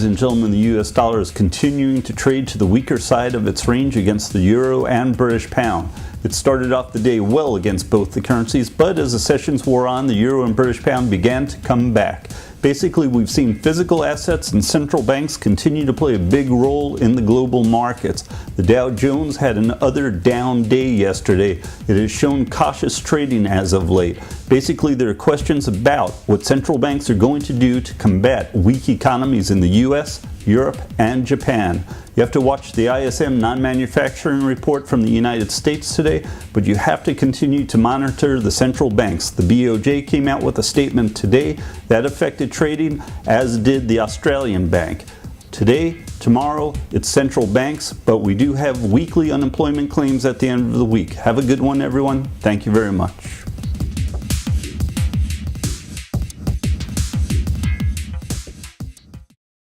Ladies and gentlemen, the US dollar is continuing to trade to the weaker side of its range against the euro and British pound. It started off the day well against both the currencies, but as the sessions wore on, the euro and British pound began to come back. Basically, we've seen physical assets and central banks continue to play a big role in the global markets. The Dow Jones had another down day yesterday. It has shown cautious trading as of late. Basically, there are questions about what central banks are going to do to combat weak economies in the US, Europe, and Japan. You have to watch the ISM non-manufacturing report from the United States today, but you have to continue to monitor the central banks. The BOJ came out with a statement today that affected trading, as did the Australian Bank. Today, tomorrow, it's central banks, but we do have weekly unemployment claims at the end of the week. Have a good one, everyone. Thank you very much.